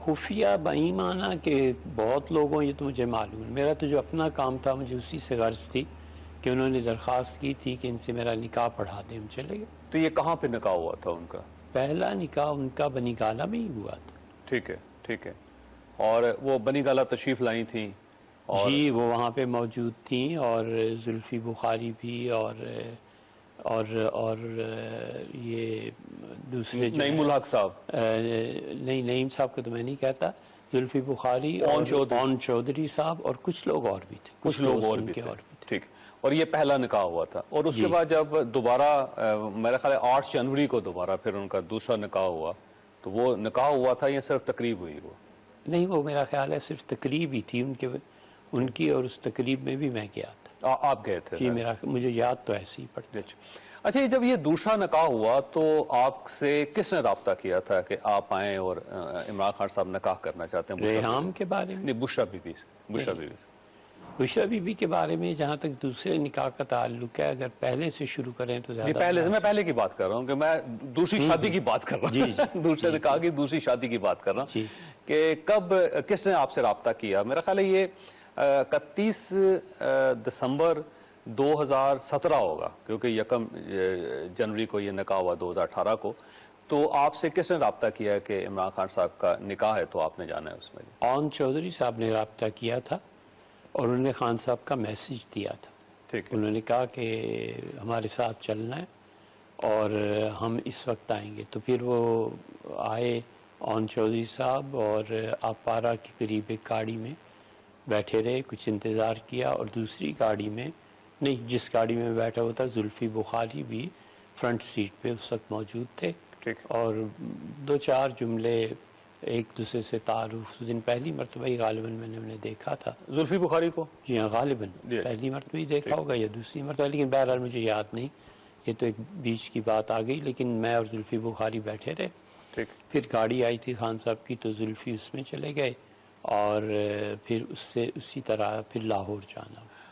خفیہ بئی معنی کہ بہت لوگوں یہ تو مجھے معلوم ہے. میرا تو جو اپنا کام تھا مجھے اسی سے غرض تھی کہ انہوں نے درخواست کی تھی کہ ان سے میرا نکاح پڑھا دیں. ہم چلے گئے. تو یہ کہاں پہ نکاح ہوا تھا ان کا؟ پہلا نکاح ان کا بنی گالہ میں ہی ہوا تھا. ٹھیک ہے ٹھیک ہے. اور وہ بنی گالہ تشریف لائی تھیں؟ جی وہ وہاں پہ موجود تھیں اور زلفی بخاری بھی اور یہ دوسرے نعیم الحق صاحب. نہیں نعیم صاحب کو تو میں نہیں کہتا. زلفی بخاری اور چودھری صاحب اور کچھ لوگ اور بھی تھے. کچھ لوگ اور بھی تھے. ٹھیک. اور یہ پہلا نکاح ہوا تھا. اور اس کے بعد جب دوبارہ میرا خیال ہے 8 جنوری کو دوبارہ پھر ان کا دوسرا نکاح ہوا، تو وہ نکاح ہوا تھا یا صرف تقریب ہوئی؟ وہ نہیں، وہ میرا خیال ہے صرف تقریب ہی تھی ان کی، اور اس تقریب میں بھی میں گیا تھا. آپ گئے تھے؟ جی مجھے یاد تو ایسے ہی پڑتا. اچھا، جب یہ دوسرا نکاح ہوا تو آپ سے کس نے رابطہ کیا تھا کہ آپ آئیں اور عمران خان صاحب نکاح کرنا چاہتے ہیں؟ ریحام کے بارے میں؟ نہیں، بشرا be be. Bushra be be کے بارے میں جہاں تک دوسرے نکاح کا تعلق ہے، اگر پہلے سے شروع کریں تو زیادہ میں پہلے کی بات کر رہا ہوں کہ میں دوسری شادی کی بات کر رہا ہوں. دوسرے نکاح کی دوسری شادی کی بات کر رہا ہوں کہ کب کس نے آپ سے رابطہ کیا. میرا خیال ہے یہ 31 دسمبر 2017 ہوگا، کیونکہ 1 جنوری کو یہ نکاح ہوا 2018 کو. تو آپ سے کس نے رابطہ کیا ہے کہ عمران خان صاحب کا نکاح ہے تو آپ نے جانا ہے اس میں؟ اون چودھری صاحب نے رابطہ کیا تھا اور انہوں نے خان صاحب کا میسیج دیا تھا. ٹھیک. انہوں نے کہا کہ ہمارے ساتھ چلنا ہے اور ہم اس وقت آئیں گے. تو پھر وہ آئے اون چودھری صاحب اور آپ پارا کے قریب ایک گاڑی میں بیٹھے رہے، کچھ انتظار کیا، اور دوسری گاڑی میں نہیں، جس گاڑی میں بیٹھا ہوا تھا زلفی بخاری بھی فرنٹ سیٹ پہ اس وقت موجود تھے. اور 2-4 جملے ایک دوسرے سے تعارف. اس دن پہلی مرتبہ ہی غالباً میں نے انہیں دیکھا تھا. زلفی بخاری کو؟ جی ہاں، غالباً پہلی مرتبہ ہی دیکھا ہوگا یا دوسری مرتبہ، لیکن بہرحال مجھے یاد نہیں. یہ تو ایک بیچ کی بات آ گئی. لیکن میں اور زلفی بخاری بیٹھے رہے. پھر گاڑی آئی تھی خان صاحب کی تو زلفی اس میں چلے گئے اور پھر اس سے اسی طرح پھر لاہور جانا.